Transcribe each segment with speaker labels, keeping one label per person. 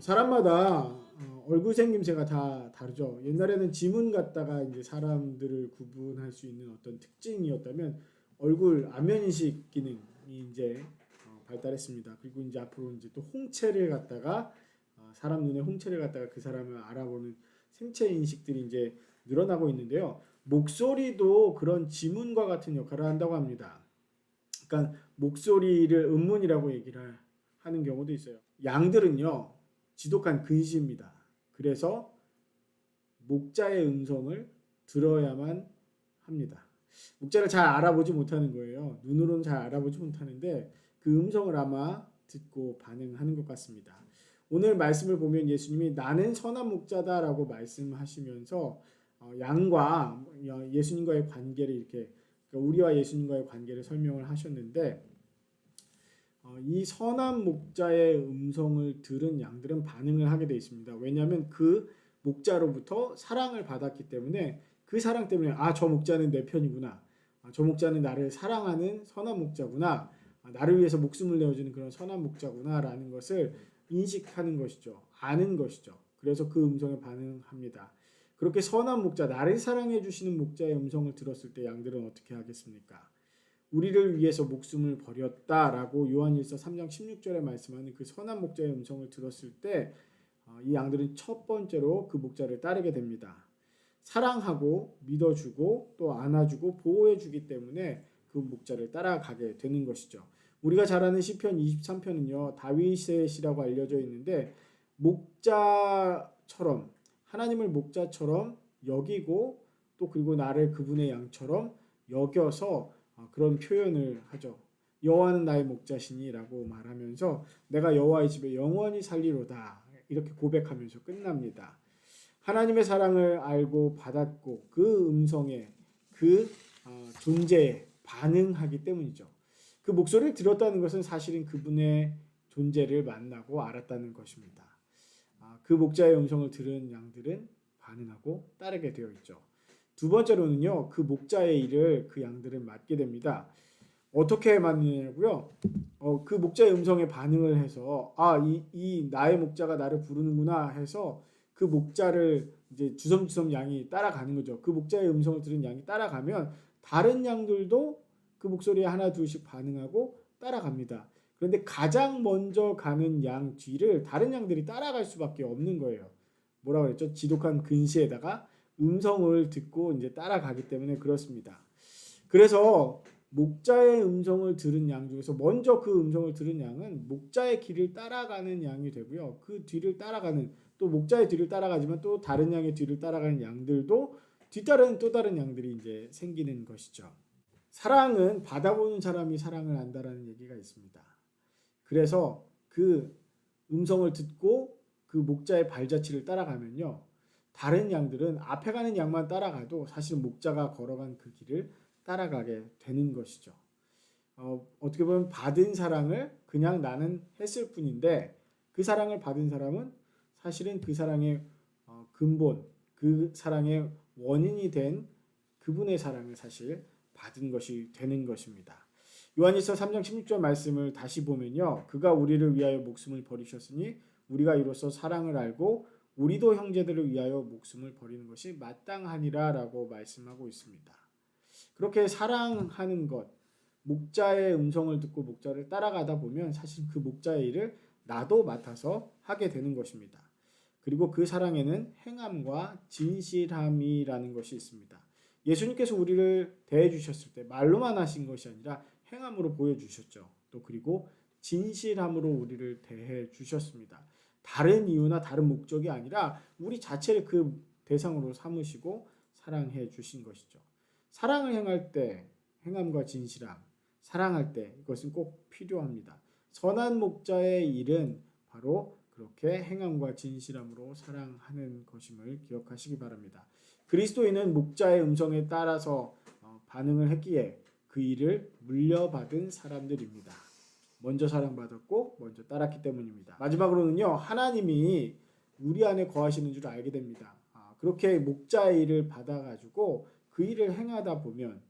Speaker 1: 사람마다 얼굴 생김새가 다 다르죠. 옛날에는 지문 갖다가 이제 사람들을 구분할 수 있는 어떤 특징이었다면 얼굴 안면 인식 기능이 이제 발달했습니다. 그리고 이제 앞으로 이제 또 홍채를 갖다가 사람 눈에 홍채를 갖다가 그 사람을 알아보는 생체 인식들이 이제 늘어나고 있는데요. 목소리도 그런 지문과 같은 역할을 한다고 합니다. 그러니까 목소리를 음문이라고 얘기를 하는 경우도 있어요. 양들은요, 지독한 근시입니다. 그래서 목자의 음성을 들어야만 합니다. 목자를 잘 알아보지 못하는 거예요. 눈으로는 잘 알아보지 못하는데 그 음성을 아마 듣고 반응하는 것 같습니다. 오늘 말씀을 보면 예수님이 나는 선한 목자다라고 말씀하시면서 양과 예수님과의 관계를 이렇게, 그러니까 우리와 예수님과의 관계를 설명을 하셨는데, 이 선한 목자의 음성을 들은 양들은 반응을 하게 되어 있습니다. 왜냐하면 그 목자로부터 사랑을 받았기 때문에 그 사랑 때문에 저 목자는 내 편이구나. 저 목자는 나를 사랑하는 선한 목자구나. 나를 위해서 목숨을 내어주는 그런 선한 목자구나라는 것을 인식하는 것이죠. 아는 것이죠. 그래서 그 음성에 반응합니다. 그렇게 선한 목자, 나를 사랑해 주시는 목자의 음성을 들었을 때 양들은 어떻게 하겠습니까? 우리를 위해서 목숨을 버렸다라고 요한일서 3장 16절에 말씀하는 그 선한 목자의 음성을 들었을 때 이 양들은 첫 번째로 그 목자를 따르게 됩니다. 사랑하고 믿어주고 또 안아주고 보호해주기 때문에 그 목자를 따라가게 되는 것이죠. 우리가 잘 아는 시편 23편은요. 다윗의 시라고 알려져 있는데 목자처럼, 하나님을 목자처럼 여기고 또 그리고 나를 그분의 양처럼 여겨서 그런 표현을 하죠. 여호와는 나의 목자시니라고 말하면서 내가 여호와의 집에 영원히 살리로다 이렇게 고백하면서 끝납니다. 하나님의 사랑을 알고 받았고 그 음성에, 그 존재에 반응하기 때문이죠. 그 목소리를 들었다는 것은 사실은 그분의 존재를 만나고 알았다는 것입니다. 그 목자의 음성을 들은 양들은 반응하고 따르게 되어 있죠. 두 번째로는요, 그 목자의 일을 그 양들은 맡게 됩니다. 어떻게 맡느냐고요? 그 목자의 음성에 반응을 해서 이 나의 목자가 나를 부르는구나 해서 그 목자를 이제 주섬주섬 양이 따라가는 거죠. 그 목자의 음성을 들은 양이 따라가면 다른 양들도 그 목소리에 하나 둘씩 반응하고 따라갑니다. 그런데 가장 먼저 가는 양 뒤를 다른 양들이 따라갈 수밖에 없는 거예요. 뭐라고 그랬죠? 지독한 근시에다가 음성을 듣고 이제 따라가기 때문에 그렇습니다. 그래서 목자의 음성을 들은 양 중에서 먼저 그 음성을 들은 양은 목자의 길을 따라가는 양이 되고요. 그 뒤를 따라가는, 또 목자의 뒤를 따라가지만 또 다른 양의 뒤를 따라가는 양들도 뒤따르는 또 다른 양들이 이제 생기는 것이죠. 사랑은 받아보는 사람이 사랑을 안다라는 얘기가 있습니다. 그래서 그 음성을 듣고 그 목자의 발자취를 따라가면요. 다른 양들은 앞에 가는 양만 따라가도 사실 목자가 걸어간 그 길을 따라가게 되는 것이죠. 어떻게 보면 받은 사랑을 그냥 나는 했을 뿐인데 그 사랑을 받은 사람은 사실은 그 사랑의 근본, 그 사랑의 원인이 된 그분의 사랑을 사실 받은 것이 되는 것입니다. 요한일서 3장 16절 말씀을 다시 보면요. 그가 우리를 위하여 목숨을 버리셨으니 우리가 이로써 사랑을 알고 우리도 형제들을 위하여 목숨을 버리는 것이 마땅하니라 라고 말씀하고 있습니다. 그렇게 사랑하는 것, 목자의 음성을 듣고 목자를 따라가다 보면 사실 그 목자의 일을 나도 맡아서 하게 되는 것입니다. 그리고 그 사랑에는 행함과 진실함이라는 것이 있습니다. 예수님께서 우리를 대해 주셨을 때 말로만 하신 것이 아니라 행함으로 보여주셨죠. 또 그리고 진실함으로 우리를 대해 주셨습니다. 다른 이유나 다른 목적이 아니라 우리 자체를 그 대상으로 삼으시고 사랑해 주신 것이죠. 사랑을 행할 때 행함과 진실함, 사랑할 때 이것은 꼭 필요합니다. 선한 목자의 일은 바로 그렇게 행함과 진실함으로 사랑하는 것임을 기억하시기 바랍니다. 그리스도인은 목자의 음성에 따라서 반응을 했기에 그 일을 물려받은 사람들입니다. 먼저 사랑받았고 먼저 따랐기 때문입니다. 마지막으로는요. 하나님이 우리 안에 거하시는 줄 알게 됩니다. 그렇게 목자의 일을 받아가지고 그 일을 행하다 보면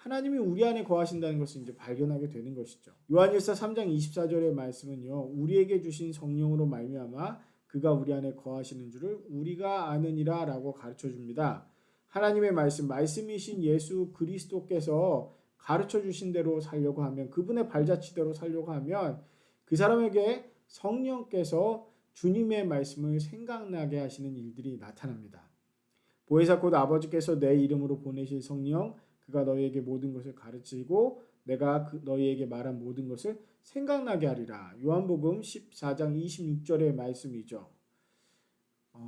Speaker 1: 하나님이 우리 안에 거하신다는 것을 이제 발견하게 되는 것이죠. 요한일서 3장 24절의 말씀은요. 우리에게 주신 성령으로 말미암아 그가 우리 안에 거하시는 줄을 우리가 아느니라라고 가르쳐 줍니다. 하나님의 말씀이신 예수 그리스도께서 가르쳐 주신 대로 살려고 하면, 그분의 발자취대로 살려고 하면 그 사람에게 성령께서 주님의 말씀을 생각나게 하시는 일들이 나타납니다. 보혜사 곧 아버지께서 내 이름으로 보내실 성령, 그가 너희에게 모든 것을 가르치고 내가 너희에게 말한 모든 것을 생각나게 하리라. 요한복음 14장 26절의 말씀이죠.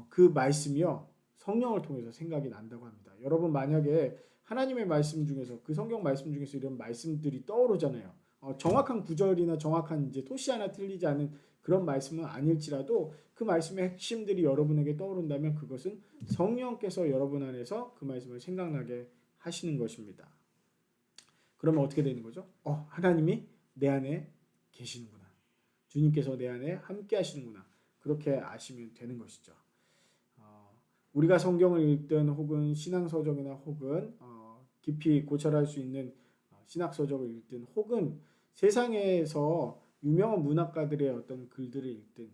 Speaker 1: 그 말씀이요, 성령을 통해서 생각이 난다고 합니다. 여러분 만약에 하나님의 말씀 중에서, 그 성경 말씀 중에서 이런 말씀들이 떠오르잖아요. 정확한 구절이나 정확한 이제 토시 하나 틀리지 않은 그런 말씀은 아닐지라도 그 말씀의 핵심들이 여러분에게 떠오른다면 그것은 성령께서 여러분 안에서 그 말씀을 생각나게 하시는 것입니다. 그러면 어떻게 되는 거죠? 하나님이 내 안에 계시는구나. 주님께서 내 안에 함께 하시는구나. 그렇게 아시면 되는 것이죠. 우리가 성경을 읽든 혹은 신앙서적이나 혹은 깊이 고찰할 수 있는 신학서적을 읽든 혹은 세상에서 유명한 문학가들의 어떤 글들을 읽든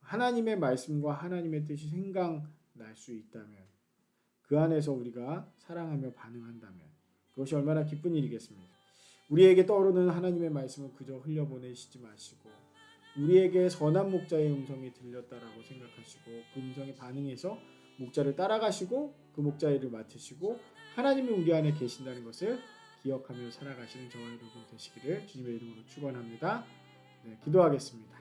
Speaker 1: 하나님의 말씀과 하나님의 뜻이 생각날 수 있다면, 그 안에서 우리가 사랑하며 반응한다면 그것이 얼마나 기쁜 일이겠습니까? 우리에게 떠오르는 하나님의 말씀을 그저 흘려보내시지 마시고 우리에게 선한 목자의 음성이 들렸다라고 생각하시고 그 음성에 반응해서 목자를 따라가시고 그 목자의 일을 맡으시고 하나님이 우리 안에 계신다는 것을 기억하며 살아가시는 저와 여러분 되시기를 주님의 이름으로 축원합니다. 네, 기도하겠습니다.